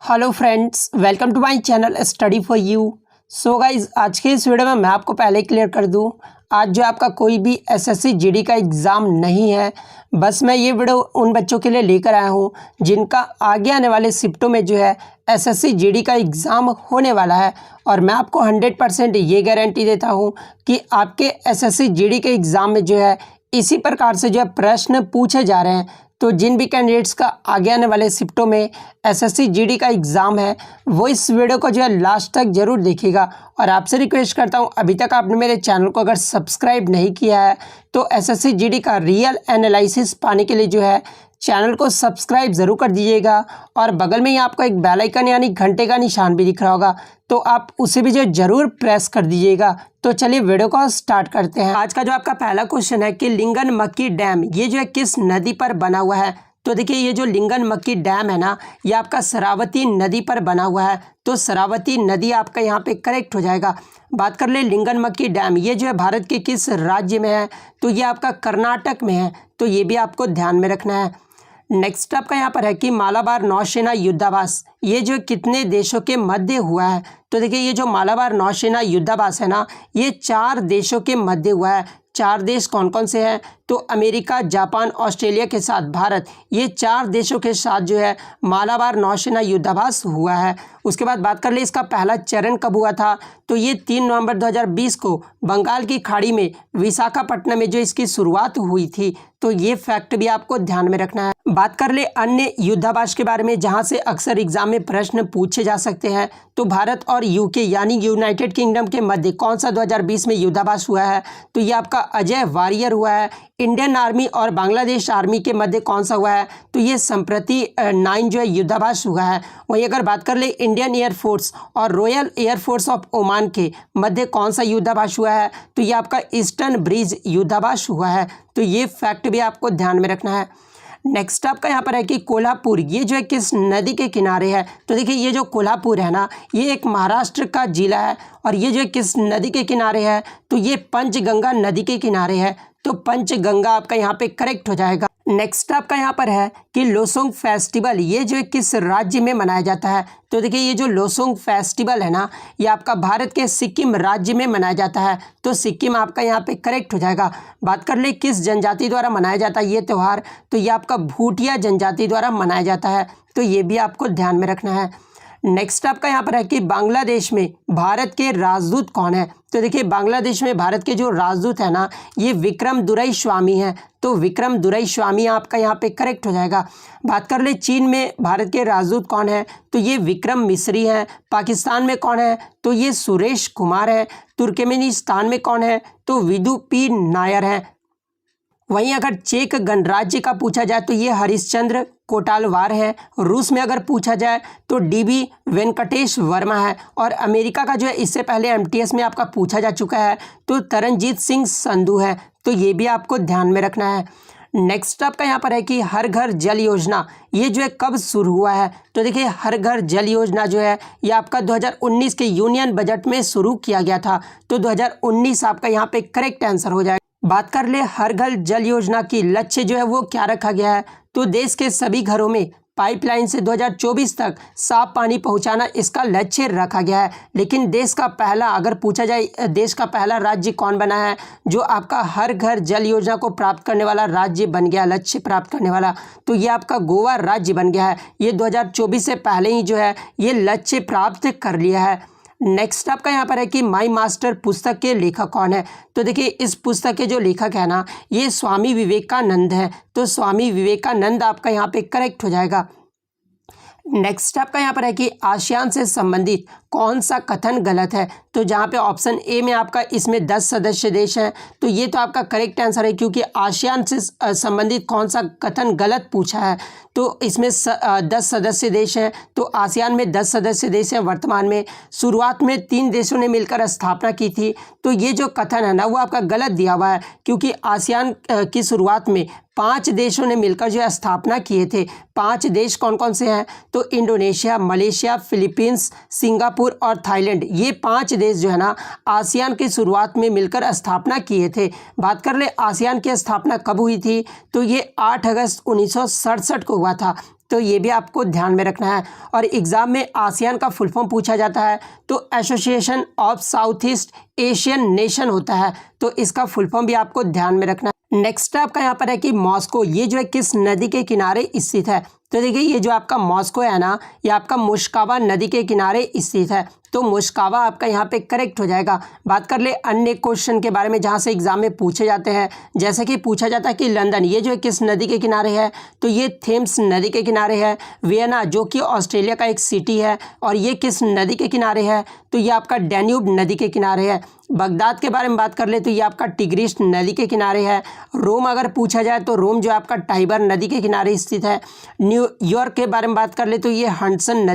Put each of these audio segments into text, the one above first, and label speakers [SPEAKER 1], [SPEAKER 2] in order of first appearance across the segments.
[SPEAKER 1] Hello friends, welcome to my channel study for you. So guys, आज के इस video में मैं आपको पहले क्लियर कर दूं, आज जो आपका कोई भी एसएससी जीडी का एग्ज़ाम नहीं है। बस मैं ये वीडियो उन बच्चों के लिए लेकर आया हूं जिनका आगे आने वाले शिफ्टों में जो है एसएससी जीडी का एग्ज़ाम होने वाला है। और मैं आपको 100% ये गारंटी देता हूं कि आपके एसएससी जीडी के एग्ज़ाम में जो है इसी प्रकार से जो है प्रश्न पूछे जा रहे हैं। तो जिन भी कैंडिडेट्स का आगे आने वाले शिफ्टों में एसएससी जीडी का एग्ज़ाम है वो इस वीडियो को जो है लास्ट तक ज़रूर देखिएगा। और आपसे रिक्वेस्ट करता हूं, अभी तक आपने मेरे चैनल को अगर सब्सक्राइब नहीं किया है तो एसएससी जीडी का रियल एनालिसिस पाने के लिए जो है चैनल को सब्सक्राइब ज़रूर कर दीजिएगा। और बगल में ही आपको एक बेल आइकन यानी घंटे का निशान भी दिख रहा होगा, तो आप उसे भी जो ज़रूर प्रेस कर दीजिएगा। तो चलिए वीडियो को स्टार्ट करते हैं। आज का जो आपका पहला क्वेश्चन है कि लिंगनमक्की डैम ये जो है किस नदी पर बना हुआ है। तो देखिए, ये जो लिंगनमक्की डैम है ना, ये आपका शरावती नदी पर बना हुआ है। तो शरावती नदी आपका यहाँ पे करेक्ट हो जाएगा। बात कर ले लिंगनमक्की डैम ये जो है भारत के किस राज्य में है, तो ये आपका कर्नाटक में है। तो ये भी आपको ध्यान में रखना है। नेक्स्ट आपका यहाँ पर है कि मालाबार नौसेना युद्धाभ्यास ये जो कितने देशों के मध्य हुआ है। तो देखिए, ये जो मालाबार नौसेना युद्धाभ्यास है ना, ये 4 देशों के मध्य हुआ है। 4 देश कौन कौन से हैं? तो अमेरिका, जापान, ऑस्ट्रेलिया के साथ भारत, ये 4 देशों के साथ जो है मालाबार नौसेना युद्धाभ्यास हुआ है। उसके बाद बात कर ले इसका पहला चरण कब हुआ था। तो ये 3 नवंबर 2020 को बंगाल की खाड़ी में विशाखापट्टनम में जो इसकी शुरुआत हुई थी। तो ये फैक्ट भी आपको ध्यान में रखना है। बात कर ले अन्य युद्धाभ्यास के बारे में जहां से अक्सर एग्जाम में प्रश्न पूछे जा सकते हैं। तो भारत और यूके यानी यूनाइटेड किंगडम के मध्य कौन सा 2020 में युद्धाभ्यास हुआ है। तो ये आपका अजय वारियर हुआ है। इंडियन आर्मी और बांग्लादेश आर्मी के मध्य कौन सा हुआ है। तो ये संप्रति 9 जो है युद्धाभ्यास हुआ है। वहीं अगर बात कर ले इंडियन एयरफोर्स और रॉयल एयरफोर्स ऑफ ओमान के मध्य कौन सा युद्धाभ्यास हुआ है। तो ये आपका ईस्टर्न ब्रिज युद्धाभ्यास हुआ है। तो ये फैक्ट भी आपको ध्यान में रखना है। नेक्स्ट आपका यहाँ पर है कि कोल्हापुर ये जो है किस नदी के किनारे है। तो देखिए, ये जो कोल्हापुर है ना, ये एक महाराष्ट्र का जिला है। और ये जो है किस नदी के किनारे है। तो ये पंचगंगा नदी के किनारे है। तो पंचगंगा आपका यहाँ पे करेक्ट हो जाएगा। नेक्स्ट आपका यहाँ पर है कि लोसोंग फेस्टिवल ये जो है किस राज्य में मनाया जाता है। तो देखिए, ये जो लोसोंग फेस्टिवल है ना, ये आपका भारत के सिक्किम राज्य में मनाया जाता है। तो सिक्किम आपका यहाँ पे करेक्ट हो जाएगा। बात कर ले किस जनजाति द्वारा मनाया जाता है ये त्यौहार। तो ये आपका भूटिया जनजाति द्वारा मनाया जाता है। तो ये भी आपको ध्यान में रखना है। नेक्स्ट आपका यहाँ पर है कि बांग्लादेश में भारत के राजदूत कौन है। तो देखिए, बांग्लादेश में भारत के जो राजदूत है ना, ये विक्रम दुरईस्वामी हैं। तो विक्रम दुरईस्वामी आपका यहाँ पे करेक्ट हो जाएगा। बात कर ले चीन में भारत के राजदूत कौन है। तो ये विक्रम मिस्री हैं। पाकिस्तान में कौन है। तो ये सुरेश कुमार है। तुर्कमेनिस्तान में कौन है। तो विदु पी नायर हैं। वहीं अगर चेक गणराज्य का पूछा जाए तो ये हरिश्चंद्र कोटालवार है। रूस में अगर पूछा जाए तो डीबी वेंकटेश वर्मा है। और अमेरिका का जो है इससे पहले एमटीएस में आपका पूछा जा चुका है, तो तरनजीत सिंह संधू है। तो ये भी आपको ध्यान में रखना है। नेक्स्ट आपका यहाँ पर है कि हर घर जल योजना ये जो है कब शुरू हुआ है। तो देखिए, हर घर जल योजना जो है ये आपका 2019 के यूनियन बजट में शुरू किया गया था। तो 2019 आपका यहाँ पे करेक्ट आंसर हो जाएगा। बात कर ले हर घर जल योजना की लक्ष्य जो है वो क्या रखा गया है। तो देश के सभी घरों में पाइपलाइन से 2024 तक साफ पानी पहुंचाना इसका लक्ष्य रखा गया है। लेकिन देश का पहला अगर पूछा जाए देश का पहला राज्य कौन बना है जो आपका हर घर जल योजना को प्राप्त करने वाला राज्य बन गया, लक्ष्य प्राप्त करने वाला। तो ये आपका गोवा राज्य बन गया है। ये 2024 से पहले ही जो है ये लक्ष्य प्राप्त कर लिया है। नेक्स्ट आपका यहाँ पर है कि माई मास्टर पुस्तक के लेखक कौन है। तो देखिए, इस पुस्तक के जो लेखक है ना, ये स्वामी विवेकानंद है। तो स्वामी विवेकानंद आपका यहाँ पे करेक्ट हो जाएगा। नेक्स्ट आपका यहाँ पर है कि आसियान से संबंधित कौन सा कथन गलत है। तो जहाँ पे ऑप्शन ए में आपका इसमें 10 सदस्य देश हैं, तो ये तो आपका करेक्ट आंसर है, क्योंकि आसियान से संबंधित कौन सा कथन गलत पूछा है। तो इसमें 10 सदस्य देश हैं। तो आसियान में 10 सदस्य देश हैं वर्तमान में। शुरुआत में 3 देशों ने मिलकर स्थापना की थी। तो ये जो कथन है ना वो आपका गलत दिया हुआ है, क्योंकि आसियान की शुरुआत में 5 देशों ने मिलकर जो है स्थापना किए थे। 5 देश कौन कौन से हैं? तो इंडोनेशिया, मलेशिया, फिलीपींस, सिंगापुर और थाईलैंड, ये 5 देश जो है ना आसियान की शुरुआत में मिलकर स्थापना किए थे। बात कर ले आसियान की स्थापना कब हुई थी? तो ये 8 अगस्त 1967 को हुआ था। तो ये भी आपको ध्यान में रखना है। और एग्ज़ाम में आसियान का फुल फॉर्म पूछा जाता है तो association of south east Asian nation होता है। तो इसका फुल फॉर्म भी आपको ध्यान में रखना है। नेक्स्ट आपका यहाँ पर है कि मॉस्को, ये जो है किस नदी के किनारे स्थित है? तो देखिए ये जो आपका मॉस्को है ना, ये आपका मुश्कावा नदी के किनारे स्थित है। तो मुश्कावा आपका यहाँ पे करेक्ट हो जाएगा। बात कर ले अन्य क्वेश्चन के बारे में जहाँ से एग्जाम में पूछे जाते हैं, जैसे कि पूछा जाता है कि लंदन, ये जो है किस नदी के किनारे है? तो ये थेम्स नदी के किनारे है। वियना, जो कि ऑस्ट्रेलिया का एक सिटी है, और ये किस नदी के किनारे है? तो ये आपका डैन्यूब नदी के किनारे है। बगदाद के बारे में बात कर ले तो ये आपका टिग्रिस नदी के किनारे है। रोम अगर पूछा जाए तो रोम जो आपका टाइबर नदी के किनारे स्थित है। न्यूयॉर्क के बारे में बात कर ले तो ये हडसन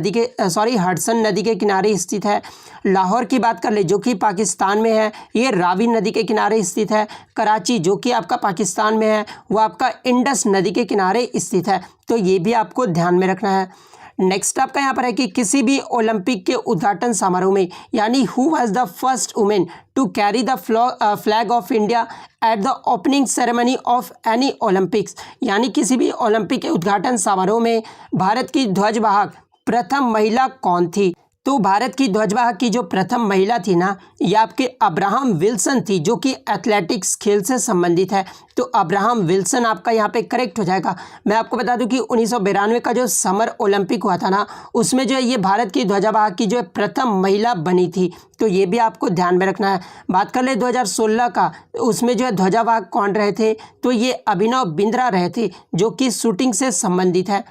[SPEAKER 1] नदी के किनारे स्थित है। लाहौर की बात कर ले जो कि पाकिस्तान में है, ये रावी नदी के किनारे स्थित है। कराची जो कि आपका पाकिस्तान में है, वो आपका इंडस नदी के किनारे स्थित है। तो ये भी आपको ध्यान में रखना है। नेक्स्ट आपका यहाँ पर है कि किसी भी ओलंपिक के उद्घाटन समारोह में, यानी who was the first women to carry the flag of India at the opening ceremony of any Olympics, यानी किसी भी ओलंपिक के उद्घाटन समारोह में भारत की ध्वजवाहक प्रथम महिला कौन थी? तो भारत की ध्वजवाहक की जो प्रथम महिला थी ना, ये आपके अब्राहम विल्सन थी, जो कि एथलेटिक्स खेल से संबंधित है। तो अब्राहम विल्सन आपका यहाँ पे करेक्ट हो जाएगा। मैं आपको बता दूं कि 1992 का जो समर ओलंपिक हुआ था ना, उसमें जो है ये भारत की ध्वजवाहक की जो है प्रथम महिला बनी थी। तो ये भी आपको ध्यान में रखना है। बात कर ले 2016 का, उसमें जो है ध्वजवाहक कौन रहे थे? तो ये अभिनव बिंद्रा रहे थे, जो कि शूटिंग से संबंधित है।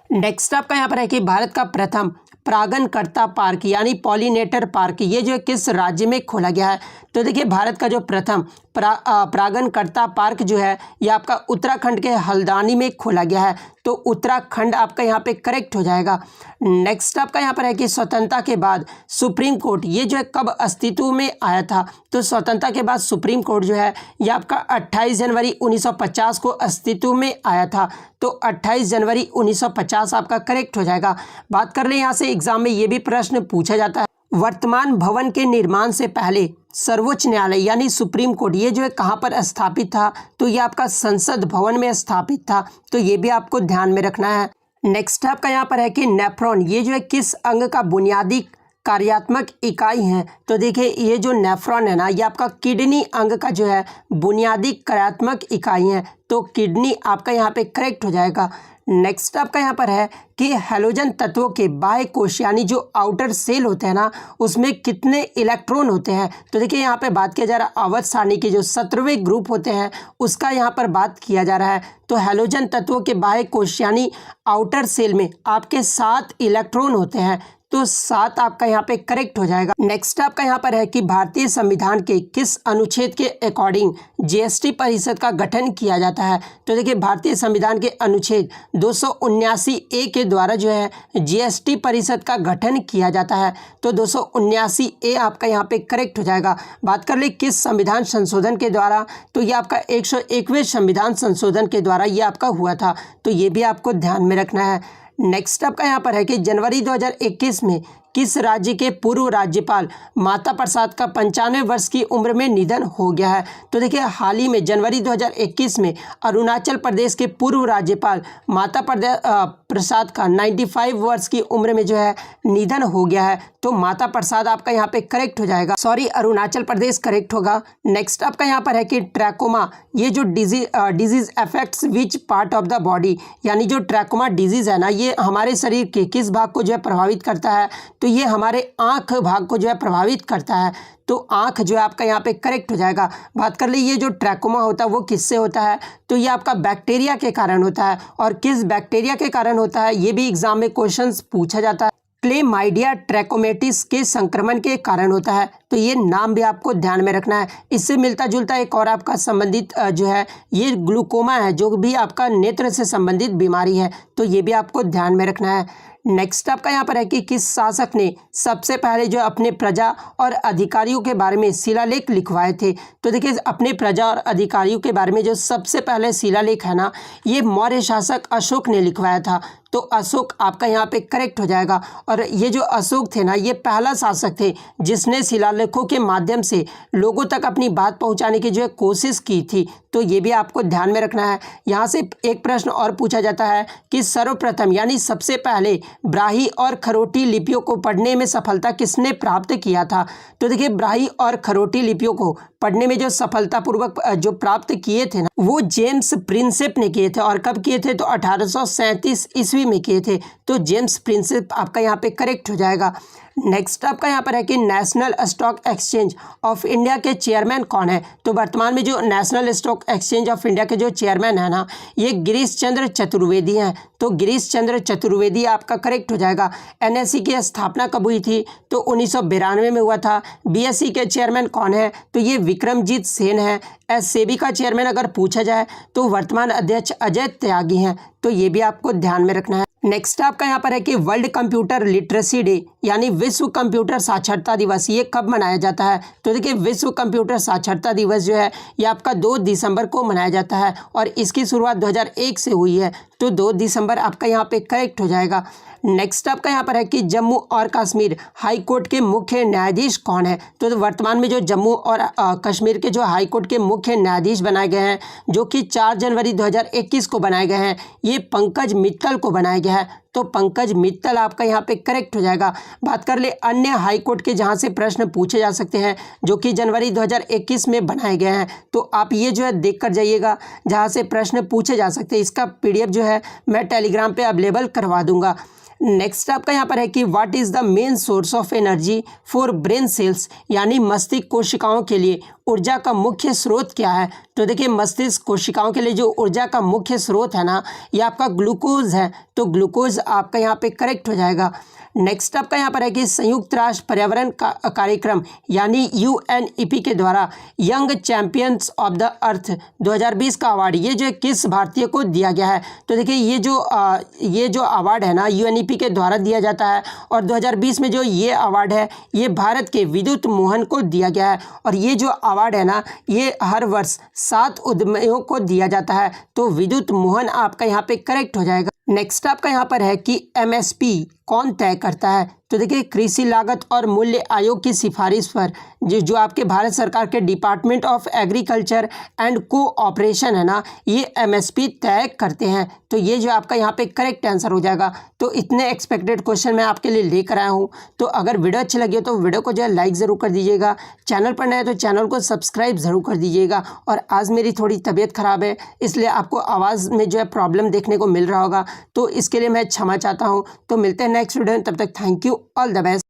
[SPEAKER 1] नेक्स्ट आपका यहाँ पर है कि भारत का प्रथम परागणकर्ता पार्क, यानी पॉलिनेटर पार्क, ये जो है किस राज्य में खोला गया है? तो देखिए भारत का जो प्रथम परागणकर्ता पार्क जो है ये आपका उत्तराखंड के हल्द्वानी में खोला गया है। तो उत्तराखंड आपका यहाँ पे करेक्ट हो जाएगा। नेक्स्ट आपका यहाँ पर है कि स्वतंत्रता के बाद सुप्रीम कोर्ट, ये जो है कब अस्तित्व में आया था? तो स्वतंत्रता के बाद सुप्रीम कोर्ट जो है ये आपका 28 जनवरी 1950 को अस्तित्व में आया था। तो 28 जनवरी 1950 आपका करेक्ट हो जाएगा। बात कर ले यहाँ से एग्जाम में ये भी प्रश्न पूछा जाता है, वर्तमान भवन के निर्माण से पहले सर्वोच्च न्यायालय यानी सुप्रीम कोर्ट ये जो है कहाँ पर स्थापित था? तो ये आपका संसद भवन में स्थापित था। तो ये भी आपको ध्यान में रखना है। नेक्स्ट आपका यहाँ पर है कि नेफ्रॉन, ये जो है किस अंग का बुनियादी कार्यात्मक इकाई है? तो देखिए ये जो नेफ्रॉन है ना, ये आपका किडनी अंग का जो है बुनियादी कार्यात्मक इकाई है। तो किडनी आपका यहाँ पे करेक्ट हो जाएगा। नेक्स्ट आपका यहाँ पर है कि हैलोजन तत्वों के बाह्य कोश यानी जो आउटर सेल होते हैं ना, उसमें कितने इलेक्ट्रॉन होते हैं? तो देखिए यहाँ पे बात किया जा रहा है आवर्त सारणी के जो 17वें ग्रुप होते हैं उसका यहाँ पर बात किया जा रहा है। तो हैलोजन तत्वों के बाह्य कोश यानी आउटर सेल में आपके 7 इलेक्ट्रॉन होते हैं। तो 7 आपका यहाँ पे करेक्ट हो जाएगा। नेक्स्ट आपका यहाँ पर है कि भारतीय संविधान के किस अनुच्छेद के अकॉर्डिंग जीएसटी परिषद का गठन किया जाता है? तो देखिए भारतीय संविधान के अनुच्छेद 279A के द्वारा जो है जीएसटी परिषद का गठन किया जाता है। तो 279A आपका यहाँ पे करेक्ट हो जाएगा। बात कर ले किस संविधान संशोधन के द्वारा? तो ये आपका 101वें संविधान संशोधन के द्वारा ये आपका हुआ था। तो ये भी आपको ध्यान में रखना है। नेक्स्ट आपका यहाँ पर है कि जनवरी 2021 में किस राज्य के पूर्व राज्यपाल माता प्रसाद का 95 वर्ष की उम्र में निधन हो गया है? तो देखिए हाल ही में जनवरी 2021 में अरुणाचल प्रदेश के पूर्व राज्यपाल माता प्रसाद का 95 वर्ष की उम्र में जो है निधन हो गया है। तो माता प्रसाद आपका यहाँ पे करेक्ट हो जाएगा, सॉरी अरुणाचल प्रदेश करेक्ट होगा। नेक्स्ट आपका यहाँ पर है कि ट्रैकोमा, ये जो disease affects which part of the body, यानी जो ट्रैकोमा डिजीज है ना, ये हमारे शरीर के किस भाग को जो है प्रभावित करता है? तो ये हमारे आँख भाग को जो है प्रभावित करता है। तो आँख जो है आपका यहाँ पे करेक्ट हो जाएगा। बात कर लीजिए जो ट्रैकोमा होता है वो किससे होता है? तो ये आपका बैक्टीरिया के कारण होता है। और किस बैक्टीरिया के कारण होता है ये भी एग्जाम में क्वेश्चंस पूछा जाता है। क्लेमाइडिया ट्रैकोमेटिस के संक्रमण के कारण होता है। तो ये नाम भी आपको ध्यान में रखना है। इससे मिलता जुलता एक और आपका संबंधित जो है ये ग्लूकोमा है, जो भी आपका नेत्र से संबंधित बीमारी है। तो ये भी आपको ध्यान में रखना है। नेक्स्ट आपका यहाँ पर है कि किस शासक ने सबसे पहले जो अपने प्रजा और अधिकारियों के बारे में शिलालेख लिखवाए थे। तो देखिए अपने प्रजा और अधिकारियों के बारे में जो सबसे पहले शिलालेख है ना, ये मौर्य शासक अशोक ने लिखवाया था। तो अशोक आपका यहाँ पे करेक्ट हो जाएगा। और ये जो अशोक थे ना, ये पहला शासक थे जिसने शिलालेखों के माध्यम से लोगों तक अपनी बात पहुँचाने की जो है कोशिश की थी। तो ये भी आपको ध्यान में रखना है। यहाँ से एक प्रश्न और पूछा जाता है कि सर्वप्रथम यानी सबसे पहले ब्राही और खरोटी लिपियों को पढ़ने में सफलता किसने प्राप्त किया था। तो देखिए ब्राही और खरोटी लिपियों को पढ़ने में जो सफलतापूर्वक जो प्राप्त किए थे ना, वो जेम्स प्रिंसेप ने किए थे। और कब किए थे? तो 1837 ईस्वी में किए थे। तो जेम्स प्रिंसेप आपका यहाँ पे करेक्ट हो जाएगा। नेक्स्ट आपका यहाँ पर है कि national stock exchange of India के चेयरमैन कौन है। तो वर्तमान में जो national stock exchange of India के जो चेयरमैन है ना, ये गिरीश चंद्र चतुर्वेदी हैं। तो गिरीश चंद्र चतुर्वेदी आपका करेक्ट हो जाएगा। एनएसई की स्थापना कब हुई थी? तो 1992 में हुआ था। बीएसई के चेयरमैन कौन है? तो ये विक्रमजीत सेन है। सेबी का चेयरमैन अगर पूछा जाए तो वर्तमान अध्यक्ष अजय त्यागी हैं। तो ये भी आपको ध्यान में रखना है। नेक्स्ट आपका यहाँ पर है कि वर्ल्ड कंप्यूटर लिटरेसी डे यानी विश्व कंप्यूटर साक्षरता दिवस ये कब मनाया जाता है। तो देखिए विश्व कंप्यूटर साक्षरता दिवस जो है ये आपका 2 दिसंबर को मनाया जाता है और इसकी शुरुआत 2001 से हुई है। तो 2 दिसंबर आपका यहाँ पे करेक्ट हो जाएगा। नेक्स्ट आपका यहाँ पर है कि जम्मू और कश्मीर हाई कोर्ट के मुख्य न्यायाधीश कौन है। तो वर्तमान में जो जम्मू और कश्मीर के जो हाई कोर्ट के मुख्य न्यायाधीश बनाए गए हैं, जो कि 4 जनवरी 2021 को बनाए गए हैं, ये पंकज मित्तल को बनाया गया है। तो पंकज मित्तल आपका यहाँ पे करेक्ट हो जाएगा। बात कर ले अन्य हाई कोर्ट के जहाँ से प्रश्न पूछे जा सकते हैं, जो कि जनवरी 2021 में बनाए गए हैं। तो आप ये जो है देख कर जाइएगा जहाँ से प्रश्न पूछे जा सकते हैं। इसका PDF जो है मैं टेलीग्राम पे अवेलेबल करवा दूंगा। नेक्स्ट आपका यहाँ पर है कि what is the main source of energy for brain cells यानी मस्तिष्क कोशिकाओं के लिए ऊर्जा का मुख्य स्रोत क्या है। तो देखिए मस्तिष्क कोशिकाओं के लिए जो ऊर्जा का मुख्य स्रोत है ना, ये आपका ग्लूकोज है। तो ग्लूकोज आपका यहाँ पे करेक्ट हो जाएगा। नेक्स्ट आपका यहाँ पर है कि संयुक्त राष्ट्र पर्यावरण कार्यक्रम यानी UNEP के द्वारा young champions of the earth 2020 का अवार्ड ये जो किस भारतीय को दिया गया है। तो देखिए ये जो अवार्ड है ना UNEP के द्वारा दिया जाता है और 2020 में जो ये अवार्ड है ये भारत के विद्युत मोहन को दिया गया है। और ये जो अवार्ड है ना, ये हर वर्ष 7 उद्यमियों को दिया जाता है। तो विद्युत मोहन आपका यहाँ पे करेक्ट हो जाएगा। नेक्स्ट आपका यहाँ पर है कि MSP कौन तय करता है। तो देखिए कृषि लागत और मूल्य आयोग की सिफारिश पर जो आपके भारत सरकार के department of agriculture and cooperation है ना, ये MSP तय करते हैं। तो ये जो आपका यहाँ पे करेक्ट आंसर हो जाएगा। तो इतने एक्सपेक्टेड क्वेश्चन मैं आपके लिए लेकर आया हूँ। तो अगर वीडियो अच्छी लगी हो तो वीडियो को जो है लाइक ज़रूर कर दीजिएगा। चैनल पर नए हैं तो चैनल को सब्सक्राइब ज़रूर कर दीजिएगा। और आज मेरी थोड़ी तबीयत ख़राब है, इसलिए आपको आवाज़ में जो है प्रॉब्लम देखने को मिल रहा होगा, तो इसके लिए मैं क्षमा चाहता हूँ। तो मिलते हैं नेक्स्ट वीडियो में, तब तक thank you, all the best.